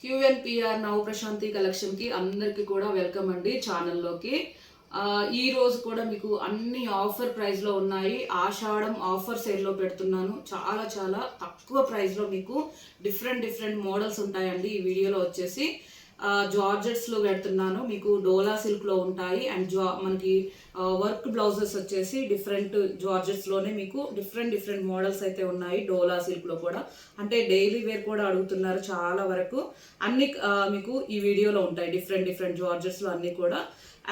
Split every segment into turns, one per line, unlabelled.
క్యూఎన్పిఆర్ నవ ప్రశాంతి కలెక్షన్కి అందరికీ కూడా వెల్కమ్ అండి ఛానల్లోకి. ఈ రోజు కూడా మీకు అన్ని ఆఫర్ ప్రైస్లో ఉన్నాయి. ఆషాఢం ఆఫర్ సేల్లో పెడుతున్నాను. చాలా చాలా తక్కువ ప్రైస్లో మీకు డిఫరెంట్ మోడల్స్ ఉంటాయండి. ఈ వీడియోలో వచ్చేసి జార్జెట్స్లో పెడుతున్నాను. మీకు డోలా సిల్క్లో ఉంటాయి. అండ్ మనకి వర్క్ బ్లౌజెస్ వచ్చేసి డిఫరెంట్ జార్జెట్స్లోనే మీకు డిఫరెంట్ మోడల్స్ అయితే ఉన్నాయి. డోలా సిల్క్లో కూడా అంటే డైలీ వేర్ కూడా అడుగుతున్నారు చాలా వరకు. అన్ని మీకు ఈ వీడియోలో ఉంటాయి. డిఫరెంట్ జార్జెట్స్లో అన్నీ కూడా.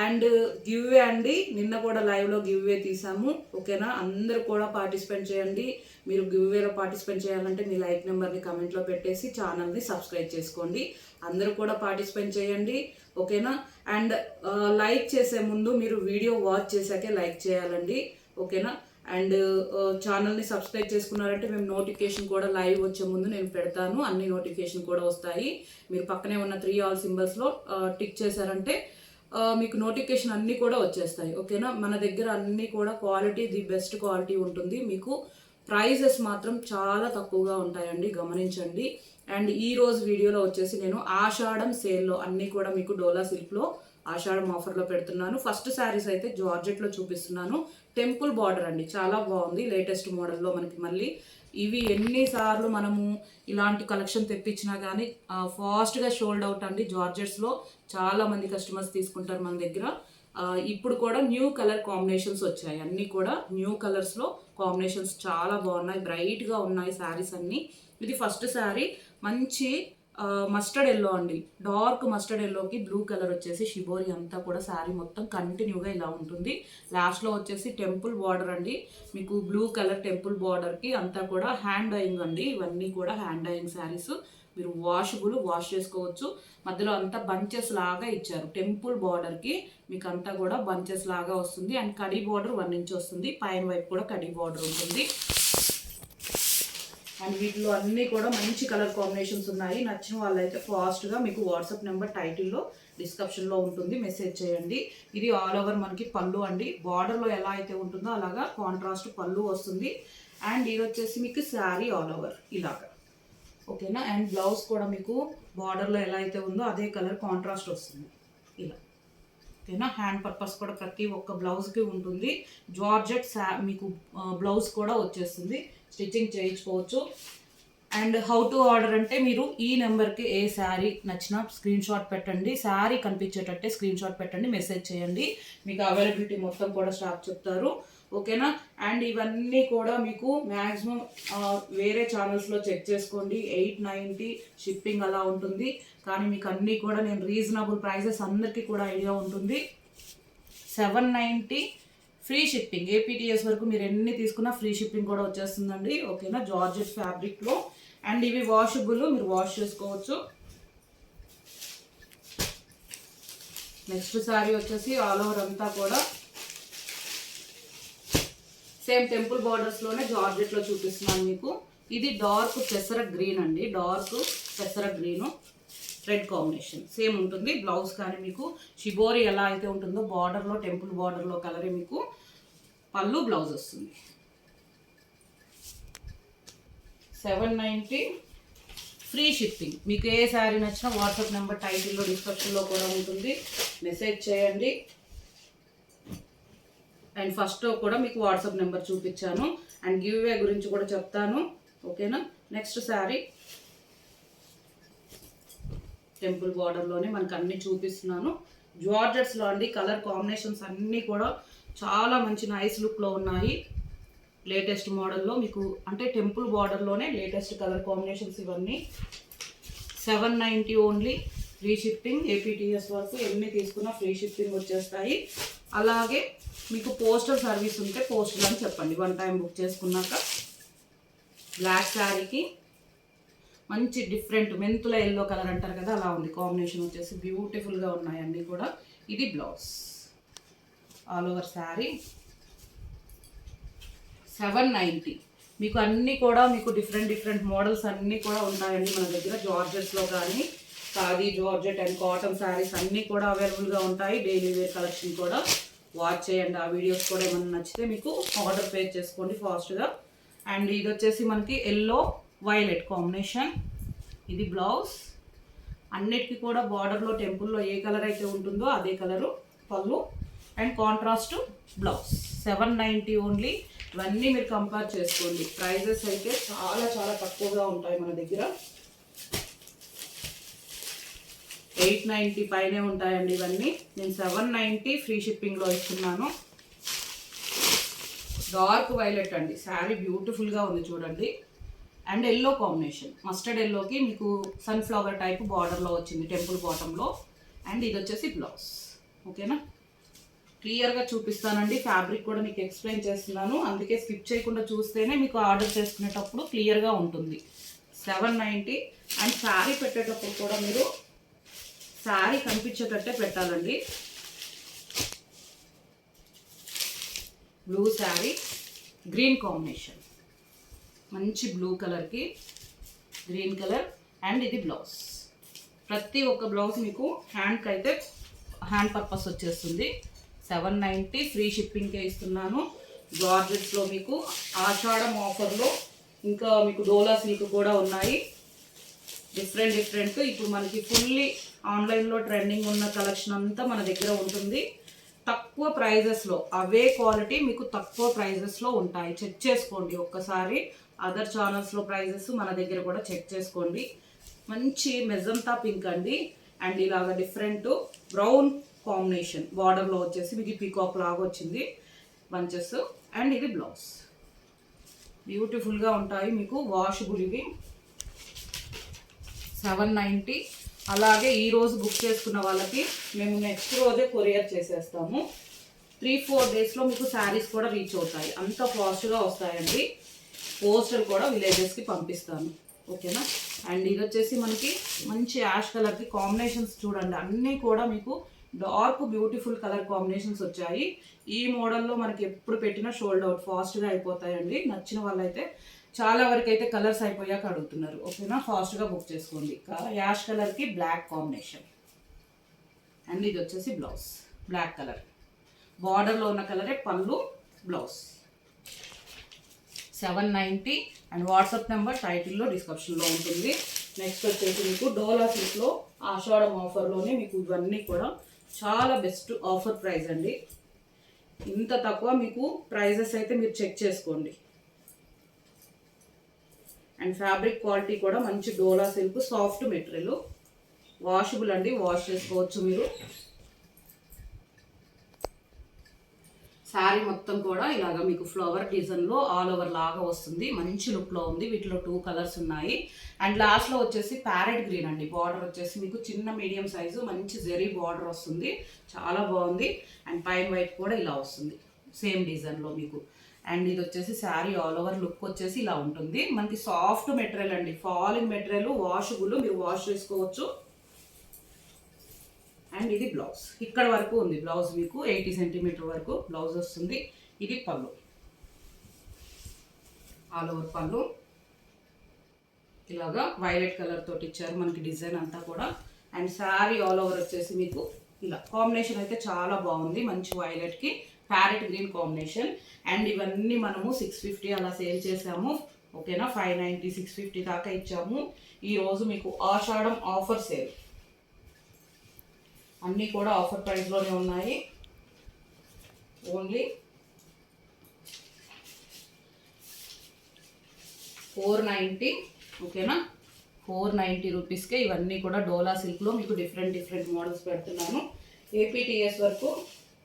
అండ్ గివ్వే అండి, నిన్న కూడా లైవ్లో గివ్వే తీసాము. ఓకేనా, అందరూ కూడా పార్టిసిపేట్ చేయండి. మీరు గివ్వేలో పార్టిసిపేట్ చేయాలంటే మీ లైక్ నెంబర్ని కమెంట్లో పెట్టేసి ఛానల్ని సబ్స్క్రైబ్ చేసుకోండి. అందరూ కూడా పార్టిసిపేట్ చేయండి. ఓకేనా, అండ్ లైక్ చేసే ముందు మీరు వీడియో వాచ్ చేశాకే లైక్ చేయాలండి. ఓకేనా, అండ్ ఛానల్ని సబ్స్క్రైబ్ చేసుకున్నారంటే మేము నోటిఫికేషన్ కూడా లైవ్ వచ్చే ముందు నేను పెడతాను. అన్ని నోటిఫికేషన్ కూడా వస్తాయి. మీరు పక్కనే ఉన్న 3 ఆల్ సింబల్స్లో టిక్ చేశారంటే మీకు నోటిఫికేషన్ అన్నీ కూడా వచ్చేస్తాయి. ఓకేనా, మన దగ్గర అన్నీ కూడా క్వాలిటీ ది బెస్ట్ క్వాలిటీ ఉంటుంది. మీకు ప్రైజెస్ మాత్రం చాలా తక్కువగా ఉంటాయండి, గమనించండి. అండ్ ఈ రోజు వీడియోలో వచ్చేసి నేను ఆషాఢం సేల్లో అన్నీ కూడా మీకు డోలా సిల్క్లో ఆషాఢం ఆఫర్లో పెడుతున్నాను. ఫస్ట్ శారీస్ అయితే జార్జెట్లో చూపిస్తున్నాను. టెంపుల్ బార్డర్ అండి, చాలా బాగుంది. లేటెస్ట్ మోడల్లో మనకి మళ్ళీ ఇవి ఎన్నిసార్లు మనము ఇలాంటి కలెక్షన్ తెప్పించినా కానీ ఫాస్ట్గా షోల్డ్ అవుట్ అండి. జార్జెట్స్లో చాలా మంది కస్టమర్స్ తీసుకుంటారు మన దగ్గర. ఇప్పుడు కూడా న్యూ కలర్ కాంబినేషన్స్ వచ్చాయి. అన్నీ కూడా న్యూ కలర్స్లో కాంబినేషన్స్ చాలా బాగున్నాయి. బ్రైట్గా ఉన్నాయి శారీస్ అన్నీ. ఇది ఫస్ట్ శారీ మంచి మస్టర్డ్ ఎల్లో అండి. డార్క్ మస్టర్డ్ ఎల్లోకి బ్లూ కలర్ వచ్చేసి షిబోరి అంతా కూడా శారీ మొత్తం కంటిన్యూగా ఇలా ఉంటుంది. లాస్ట్లో వచ్చేసి టెంపుల్ బార్డర్ అండి. మీకు బ్లూ కలర్ టెంపుల్ బార్డర్కి అంతా కూడా హ్యాండ్ డైయింగ్ అండి. ఇవన్నీ కూడా హ్యాండ్ డైయింగ్ శారీస్. మీరు వాష్ చేసుకోవచ్చు. మధ్యలో అంతా బంచెస్ లాగా ఇచ్చారు. టెంపుల్ బార్డర్కి మీకు అంతా కూడా బంచెస్ లాగా వస్తుంది. అండ్ కడీ బార్డర్ 1 ఇంచ్ వస్తుంది. పైన వైపు కూడా కడీ బార్డర్ ఉంటుంది. అండ్ వీటిలో అన్నీ కూడా మంచి కలర్ కాంబినేషన్స్ ఉన్నాయి. నచ్చిన వాళ్ళైతే ఫాస్ట్గా మీకు వాట్సాప్ నెంబర్ టైటిల్లో డిస్క్రిప్షన్లో ఉంటుంది, మెసేజ్ చేయండి. ఇది ఆల్ ఓవర్ మనకి పళ్ళు అండి. బార్డర్లో ఎలా అయితే ఉంటుందో అలాగా కాంట్రాస్ట్ పళ్ళు వస్తుంది. అండ్ ఇది వచ్చేసి మీకు శారీ ఆల్ ఓవర్ ఇలాగా. ఓకేనా, అండ్ బ్లౌజ్ కూడా మీకు బార్డర్లో ఎలా అయితే ఉందో అదే కలర్ కాంట్రాస్ట్ వస్తుంది ఇలా. ఓకేనా, హ్యాండ్ పర్పస్ కూడా ప్రతి ఒక్క బ్లౌజ్కి ఉంటుంది. జార్జెట్ మీకు బ్లౌజ్ కూడా వచ్చేస్తుంది, స్టిచ్చింగ్ చేయించుకోవచ్చు. అండ్ హౌ టు ఆర్డర్ అంటే మీరు ఈ నెంబర్కి ఏ శారీ నచ్చినా స్క్రీన్ షాట్ పెట్టండి. శారీ కనిపించేటట్టే స్క్రీన్ షాట్ పెట్టండి, మెసేజ్ చేయండి. మీకు అవైలబిలిటీ మొత్తం కూడా స్టాక్ చెప్తారు. ఓకేనా, అండ్ ఇవన్నీ కూడా మీకు మ్యాక్సిమం వేరే ఛానల్స్లో చెక్ చేసుకోండి. 890 షిప్పింగ్ అలా ఉంటుంది. కానీ మీకు అన్నీ కూడా నేను రీజనబుల్ ప్రైజెస్ అందరికీ కూడా ఐడియా ఉంటుంది. 790 ఫ్రీ షిప్పింగ్. ఏపీటీఎస్ వరకు మీరు ఎన్ని తీసుకున్నా ఫ్రీ షిప్పింగ్ కూడా వచ్చేస్తుందండి. ఓకేనా, జార్జెట్ ఫ్యాబ్రిక్లో. అండ్ ఇవి వాషబుల్, మీరు వాష్ చేసుకోవచ్చు. నెక్స్ట్ శారీ వచ్చేసి ఆల్ ఓవర్ అంతా కూడా సేమ్ టెంపుల్ బార్డర్స్లోనే జార్జెట్లో చూపిస్తున్నాను మీకు. ఇది డార్క్ పెసర గ్రీన్ అండి. డార్క్ పెసర గ్రీను రెడ్ కాంబినేషన్ సేమ్ ఉంటుంది. బ్లౌజ్ కానీ మీకు షిబోరి ఎలా అయితే ఉంటుందో బార్డర్లో టెంపుల్ బార్డర్లో కలరే మీకు పళ్ళు బ్లౌజ్ వస్తుంది. 790 ఫ్రీ షిప్పింగ్. మీకు ఏ శారీ నచ్చినా వాట్సాప్ నెంబర్ టైటిల్లో డిస్క్రిప్షన్లో కూడా ఉంటుంది, మెసేజ్ చేయండి. అండ్ ఫస్ట్ కూడా మీకు వాట్సాప్ నెంబర్ చూపించాను. అండ్ గివ్ అవే గురించి కూడా చెప్తాను. ఓకేనా, నెక్స్ట్ శారీ టెంపుల్ బార్డర్లోనే మనకు అన్నీ చూపిస్తున్నాను. జార్జెట్స్లో అండి. కలర్ కాంబినేషన్స్ అన్నీ కూడా చాలా మంచి నైస్ లుక్లో ఉన్నాయి. లేటెస్ట్ మోడల్లో మీకు అంటే టెంపుల్ బార్డర్లోనే లేటెస్ట్ కలర్ కాంబినేషన్స్ ఇవన్నీ. 790 ఓన్లీ, ఫ్రీ షిప్పింగ్. ఏపీటీఎస్ వరకు ఎన్ని తీసుకున్నా ఫ్రీ షిప్పింగ్ వచ్చేస్తాయి. అలాగే మీకు పోస్టల్ సర్వీస్ ఉంటే పోస్టల్ అని చెప్పండి 1 టైం బుక్ చేసుకున్నాక. బ్లాక్ శారీకి మంచి డిఫరెంట్ మెంతుల ఎల్లో కలర్ అంటారు కదా, అలా ఉంది కాంబినేషన్ వచ్చేసి. బ్యూటిఫుల్గా ఉన్నాయి అన్నీ కూడా. ఇది బ్లౌజ్ ఆల్ ఓవర్ శారీ. 790 మీకు అన్నీ కూడా మీకు డిఫరెంట్ మోడల్స్ అన్నీ కూడా ఉంటాయండి మన దగ్గర. జార్జెట్స్లో కానీ khadi, georgette and cotton saris అన్నీ కూడా అవైలబుల్గా ఉంటాయి. డైలీ వేర్ కలెక్షన్ కూడా వాచ్ చేయండి. ఆ వీడియోస్ కూడా ఏమైనా నచ్చితే మీకు ఆర్డర్ ప్లేస్ చేసుకోండి ఫాస్ట్గా. అండ్ ఇది వచ్చేసి మనకి ఎల్లో వైలెట్ కాంబినేషన్. ఇది బ్లౌజ్. అన్నిటికీ కూడా బార్డర్లో టెంపుల్లో ఏ కలర్ అయితే ఉంటుందో అదే కలరు పళ్ళు అండ్ కాంట్రాస్ట్ బ్లౌజ్. 790 ఓన్లీ. ఇవన్నీ మీరు కంపేర్ చేసుకోండి. ప్రైజెస్ అయితే చాలా చాలా తక్కువగా ఉంటాయి మన దగ్గర. 890 పైనే ఉంటాయండి ఇవన్నీ. నేను 790 ఫ్రీ షిప్పింగ్లో ఇస్తున్నాను. డార్క్ వైలెట్ అండి, శారీ బ్యూటిఫుల్గా ఉంది చూడండి. అండ్ ఎల్లో కాంబినేషన్, మస్టర్డ్ ఎల్లోకి మీకు సన్ఫ్లవర్ టైప్ బార్డర్లో వచ్చింది టెంపుల్ బాటంలో. అండ్ ఇది వచ్చేసి బ్లౌజ్. ఓకేనా, క్లియర్గా చూపిస్తానండి. ఫ్యాబ్రిక్ కూడా మీకు ఎక్స్ప్లెయిన్ చేస్తున్నాను, అందుకే స్కిప్ చేయకుండా చూస్తేనే మీకు ఆర్డర్ చేసుకునేటప్పుడు క్లియర్గా ఉంటుంది. 790. అండ్ శారీ పెట్టేటప్పుడు కూడా మీరు శారీ కనిపించేటట్టే పెట్టాలండి. బ్లూ శారీ, గ్రీన్ కాంబినేషన్, మంచి బ్లూ కలర్కి గ్రీన్ కలర్. అండ్ ఇది బ్లౌజ్. ప్రతి ఒక్క బ్లౌజ్ మీకు హ్యాండ్కి అయితే హ్యాండ్ పర్పస్ వచ్చేస్తుంది. 790 ఫ్రీ షిప్పింగ్కే ఇస్తున్నాను. జార్జెట్స్లో మీకు ఆషాఢం ఆఫర్లో ఇంకా మీకు డోలా సిల్క్ కూడా ఉన్నాయి. డిఫరెంట్ ఇప్పుడు మనకి ఫుల్లీ ఆన్లైన్లో ట్రెండింగ్ ఉన్న కలెక్షన్ అంతా మన దగ్గర ఉంటుంది. తక్కువ ప్రైజెస్లో అవే క్వాలిటీ మీకు తక్కువ ప్రైజెస్లో ఉంటాయి. చెక్ చేసుకోండి ఒక్కసారి. అదర్ ఛానల్స్లో ప్రైజెస్ మన దగ్గర కూడా చెక్ చేసుకోండి. మంచి మెజంతా పింక్ అండి. అండ్ ఇలాగ డిఫరెంట్ బ్రౌన్ కాంబినేషన్ బార్డర్లో వచ్చేసి మీకు పీకాక్ లాగా వచ్చింది బంచెస్. అండ్ ఇది బ్లౌజ్. బ్యూటిఫుల్గా ఉంటాయి మీకు, వాషబుల్ ఇవి. 790. అలాగే ఈరోజు బుక్ చేసుకున్న వాళ్ళకి మేము నెక్స్ట్ రోజే కొరియర్ చేసేస్తాము. 3-4 డేస్లో మీకు శారీస్ కూడా రీచ్ అవుతాయి. అంత ఫాస్ట్గా వస్తాయండి. పోస్టల్ కూడా విలేజెస్కి పంపిస్తాను. ఓకేనా. అండ్ ఇది వచ్చేసి మనకి మంచి యాష్ కలర్కి కాంబినేషన్స్ చూడండి, అన్నీ కూడా మీకు డార్క్ బ్యూటిఫుల్ కలర్ కాంబినేషన్స్ వచ్చాయి. ఈ మోడల్లో మనకి ఎప్పుడు పెట్టినా షోల్డ్ అవుట్ ఫాస్ట్గా అయిపోతాయండి. నచ్చిన వాళ్ళైతే చాలా వరకు అయితే కలర్స్ అయిపోయాక అడుగుతున్నారు. ఓకేనా, ఫాస్ట్గా బుక్ చేసుకోండి. యాష్ కలర్కి బ్లాక్ కాంబినేషన్. అండ్ ఇది వచ్చేసి బ్లౌజ్, బ్లాక్ కలర్ బార్డర్లో ఉన్న కలరే పళ్ళు, బ్లౌజ్. 790. అండ్ వాట్సాప్ నెంబర్ టైటిల్లో డిస్క్రిప్షన్లో ఉంటుంది. నెక్స్ట్ వచ్చేసి మీకు డోలా సిల్క్లో ఆషాఢం ఆఫర్లోనే మీకు ఇవన్నీ కూడా చాలా బెస్ట్ ఆఫర్ ప్రైస్ అండి. ఇంత తక్కువ మీకు ప్రైజెస్ అయితే మీరు చెక్ చేసుకోండి. అండ్ ఫ్యాబ్రిక్ క్వాలిటీ కూడా మంచి డోలా సిల్క్, సాఫ్ట్ మెటీరియల్, వాషబుల్ అండి, వాష్ చేసుకోవచ్చు మీరు. శారీ మొత్తం కూడా ఇలాగ మీకు ఫ్లవర్ డిజైన్లో ఆల్ ఓవర్ లాగా వస్తుంది. మంచి లుక్లో ఉంది. వీటిలో 2 కలర్స్ ఉన్నాయి. అండ్ లాస్ట్లో వచ్చేసి ప్యారెట్ గ్రీన్ అండి. బార్డర్ వచ్చేసి మీకు చిన్న మీడియం సైజు మంచి జెరీ బార్డర్ వస్తుంది, చాలా బాగుంది. అండ్ పైన వైట్ కూడా ఇలా వస్తుంది సేమ్ డిజైన్లో మీకు. అండ్ ఇది వచ్చేసి శారీ ఆల్ ఓవర్ లుక్ వచ్చేసి ఇలా ఉంటుంది. మనకి సాఫ్ట్ మెటీరియల్ అండి, ఫాలింగ్ మెటీరియల్, వాషబుల్, మీరు వాష్ చేసుకోవచ్చు. అండ్ ఇది బ్లౌజ్. ఇక్కడ వరకు ఉంది బ్లౌజ్, మీకు 80 సెంటీమీటర్ వరకు బ్లౌజ్ వస్తుంది. ఇది పళ్ళు, ఆల్ ఓవర్ పళ్ళు. ఇలాగా వైలెట్ కలర్ తోటి ఇచ్చారు మనకి డిజైన్ అంతా కూడా. అండ్ శారీ ఆల్ ఓవర్ వచ్చేసి మీకు ఇలా కాంబినేషన్ అయితే చాలా బాగుంది. మంచి వైలెట్కి ప్యారెట్ గ్రీన్ కాంబినేషన్. అండ్ ఇవన్నీ మనము 650 అలా సేల్ చేసాము. ఓకేనా, 590, 650 దాకా ఇచ్చాము. ఈరోజు మీకు ఆషాఢం ఆఫర్ సేల్, అన్నీ కూడా ఆఫర్ ప్రైస్లోనే ఉన్నాయి. ఓన్లీ 490. ఓకేనా, 490 రూపీస్కే ఇవన్నీ కూడా డోలా సిల్క్లో మీకు డిఫరెంట్ మోడల్స్ పెడుతున్నాను. ఏపీటీఎస్ వరకు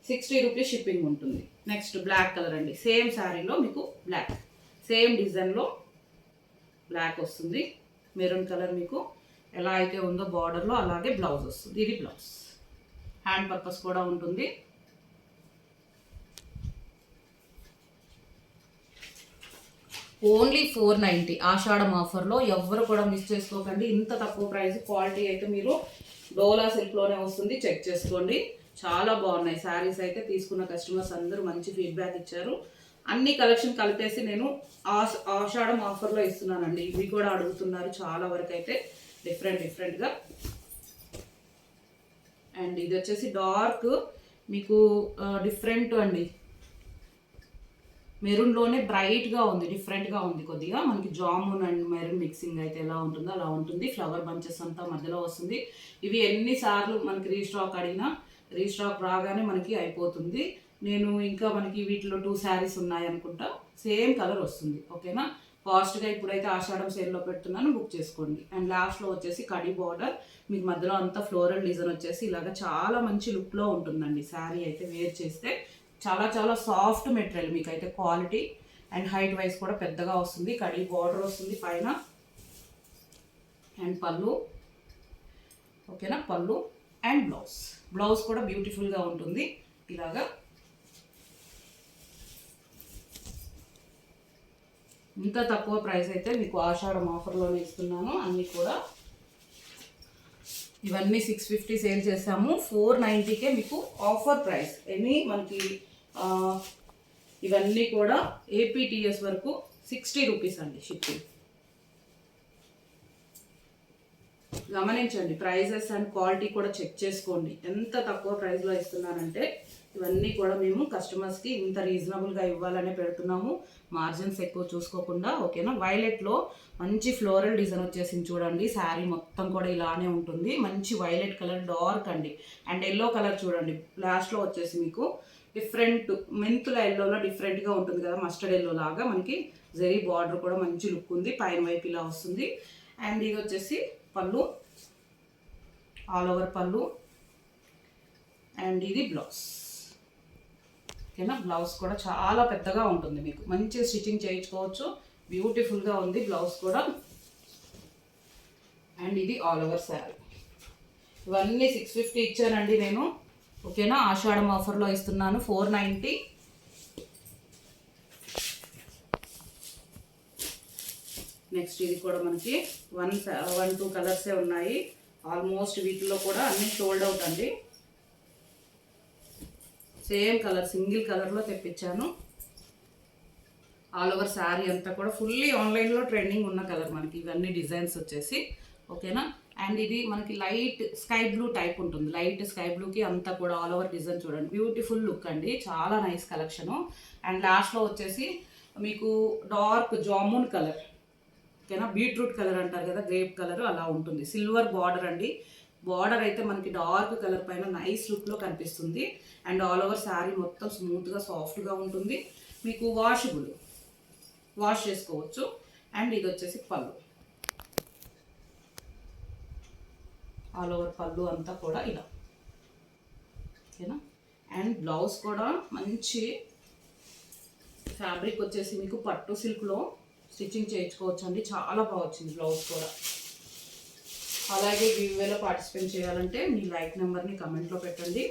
60 రూపీస్ షిప్పింగ్ ఉంటుంది. నెక్స్ట్ బ్లాక్ కలర్ అండి, సేమ్ శారీలో మీకు బ్లాక్, సేమ్ డిజైన్లో బ్లాక్ వస్తుంది. మెరూన్ కలర్ మీకు ఎలా అయితే ఉందో బార్డర్లో అలాగే బ్లౌజ్ వస్తుంది. ఇది బ్లౌజ్, హ్యాండ్ పర్పస్ కూడా ఉంటుంది. ఓన్లీ 490 ఆషాఢం ఆఫర్లో. ఎవ్వరు కూడా మిస్ చేసుకోకండి. ఇంత తక్కువ ప్రైస్, క్వాలిటీ అయితే మీరు డోలా సిల్క్లోనే వస్తుంది. చెక్ చేసుకోండి, చాలా బాగున్నాయి శారీస్ అయితే. తీసుకున్న కస్టమర్స్ అందరూ మంచి ఫీడ్బ్యాక్ ఇచ్చారు. అన్ని కలెక్షన్ కలిపేసి నేను ఆషాఢం ఆఫర్లో ఇస్తున్నానండి. ఇవి కూడా అడుగుతున్నారు చాలా వరకు అయితే డిఫరెంట్గా. అండ్ ఇది వచ్చేసి డార్క్ మీకు డిఫరెంట్ అండి, మెరూన్లోనే బ్రైట్గా ఉంది, డిఫరెంట్గా ఉంది కొద్దిగా. మనకి జామున్ అండ్ మెరూన్ మిక్సింగ్ అయితే ఎలా ఉంటుందో అలా ఉంటుంది. ఫ్లవర్ బంచెస్ అంతా మధ్యలో వస్తుంది. ఇవి ఎన్నిసార్లు మనకి రీస్టాక్ అడిగినా రీస్టాక్ రాగానే మనకి అయిపోతుంది. నేను ఇంకా మనకి వీటిలో 2 శారీస్ ఉన్నాయి అనుకుంటా, సేమ్ కలర్ వస్తుంది. ఓకేనా, ఫాస్ట్గా ఇప్పుడైతే ఆషాఢం సేల్లో పెడుతున్నాను, బుక్ చేసుకోండి. అండ్ లాస్ట్లో వచ్చేసి కడి బార్డర్, మీకు మధ్యలో అంతా ఫ్లోరల్ డిజైన్ వచ్చేసి ఇలాగ చాలా మంచి లుక్లో ఉంటుందండి. శారీ అయితే వేర్ చేస్తే చాలా చాలా సాఫ్ట్ మెటీరియల్, మీకు అయితే క్వాలిటీ అండ్ హైట్ వైజ్ కూడా పెద్దగా వస్తుంది. కడి బార్డర్ వస్తుంది పైన. అండ్ పళ్ళు, ఓకేనా, పళ్ళు అండ్ బ్లౌజ్ కూడా బ్యూటిఫుల్గా ఉంటుంది. ఇలాగా ఇంత తక్కువ ప్రైస్ అయితే మీకు ఆషాఢం ఆఫర్లోనే ఇస్తున్నాను. అన్నీ కూడా ఇవన్నీ 650 సేల్ చేసాము, 490కే మీకు ఆఫర్ ప్రైస్. మనకి ఇవన్నీ కూడా ఏపీటీఎస్ వరకు 60 రూపీస్ అండి షిప్పింగ్. గమనించండి, ప్రైజెస్ అండ్ క్వాలిటీ కూడా చెక్ చేసుకోండి. ఎంత తక్కువ ప్రైస్లో ఇస్తున్నానంటే ఇవన్నీ కూడా మేము కస్టమర్స్కి ఇంత రీజనబుల్గా ఇవ్వాలనే పెడుతున్నాము, మార్జిన్స్ ఎక్కువ చూసుకోకుండా. ఓకేనా, వైలెట్లో మంచి ఫ్లోరల్ డిజైన్ వచ్చేసింది చూడండి. శారీ మొత్తం కూడా ఇలానే ఉంటుంది. మంచి వైలెట్ కలర్, డార్క్ అండి. అండ్ ఎల్లో కలర్ చూడండి, లాస్ట్లో వచ్చేసి మీకు డిఫరెంట్ మెంతుల ఎల్లోలో డిఫరెంట్గా ఉంటుంది కదా, మస్టర్డ్ ఎల్లో లాగా. మనకి జరీ బార్డర్ కూడా మంచి లుక్ ఉంది, పైన వైపు ఇలా వస్తుంది. అండ్ ఇది వచ్చేసి పళ్ళు, ఆల్ ఓవర్ పళ్ళు. అండ్ ఇది బ్లౌజ్. ఓకేనా, బ్లౌజ్ కూడా చాలా పెద్దగా ఉంటుంది, మీకు మంచి స్టిచ్చింగ్ చేయించుకోవచ్చు. బ్యూటిఫుల్గా ఉంది బ్లౌజ్ కూడా. అండ్ ఇది ఆల్ ఓవర్ శారీ. ఇవన్నీ 650 ఇచ్చానండి నేను. ఓకేనా, ఆషాఢం ఆఫర్లో ఇస్తున్నాను 490. నెక్స్ట్ ఇది కూడా మనకి 1-2 కలర్సే ఉన్నాయి. ఆల్మోస్ట్ వీటిలో కూడా అన్ని సోల్డ్ అవుట్ అండి. సేమ్ కలర్, సింగిల్ కలర్లో తెప్పించాను. ఆల్ ఓవర్ శారీ అంతా కూడా ఫుల్లీ ఆన్లైన్లో ట్రెండింగ్ ఉన్న కలర్ మనకి ఇవన్నీ డిజైన్స్ వచ్చేసి. ఓకేనా, అండ్ ఇది మనకి లైట్ స్కై బ్లూ టైప్ ఉంటుంది. లైట్ స్కై బ్లూకి అంతా కూడా ఆల్ ఓవర్ డిజైన్ చూడండి, బ్యూటిఫుల్ లుక్ అండి, చాలా నైస్ కలెక్షను. అండ్ లాస్ట్లో వచ్చేసి మీకు డార్క్ జామున్ కలర్, ఓకేనా, బీట్రూట్ కలర్ అంటారు కదా, గ్రేప్ కలర్ అలా ఉంటుంది. సిల్వర్ బార్డర్ అండి. బార్డర్ అయితే మనకి డార్క్ కలర్ పైన నైస్ లుక్లో కనిపిస్తుంది. అండ్ ఆల్ ఓవర్ శారీ మొత్తం స్మూత్గా సాఫ్ట్గా ఉంటుంది. మీకు వాష్ చేసుకోవచ్చు. అండ్ ఇది వచ్చేసి పళ్ళు, ఆల్ ఓవర్ పళ్ళు అంతా కూడా ఇలా. ఓకేనా, అండ్ బ్లౌజ్ కూడా మంచి ఫ్యాబ్రిక్ వచ్చేసి మీకు పట్టు సిల్క్లో స్టిచ్చింగ్ చేయించుకోవచ్చు అండి, చాలా బాగా వచ్చింది బ్లౌజ్ కూడా. అలాగే గివ్వేలో పార్టిసిపేట్ చేయాలంటే మీ లైక్ నెంబర్ని కమెంట్లో పెట్టండి.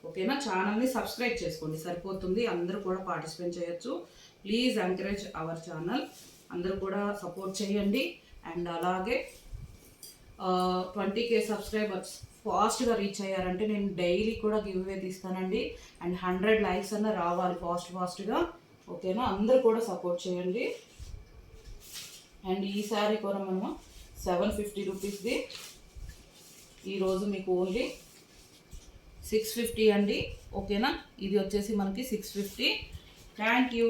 ఓకేనా, ఛానల్ని సబ్స్క్రైబ్ చేసుకోండి సరిపోతుంది, అందరూ కూడా పార్టిసిపేట్ చేయొచ్చు. ప్లీజ్ ఎంకరేజ్ అవర్ ఛానల్, అందరూ కూడా సపోర్ట్ చేయండి. అండ్ అలాగే 20K సబ్స్క్రైబర్స్ ఫాస్ట్గా రీచ్ అయ్యారంటే నేను డైలీ కూడా గివ్వే తీస్తానండి. అండ్ 100 లైక్స్ అన్న రావాలి ఫాస్ట్గా. ఓకేనా, అందరూ కూడా సపోర్ట్ చేయండి. అండ్ ఈ శారీ కూడా మనము 750 రూపీస్ది, ఈరోజు మీకు ఓన్లీ 650 అండి. ఓకేనా, ఇది వచ్చేసి మనకి 650. Thank you.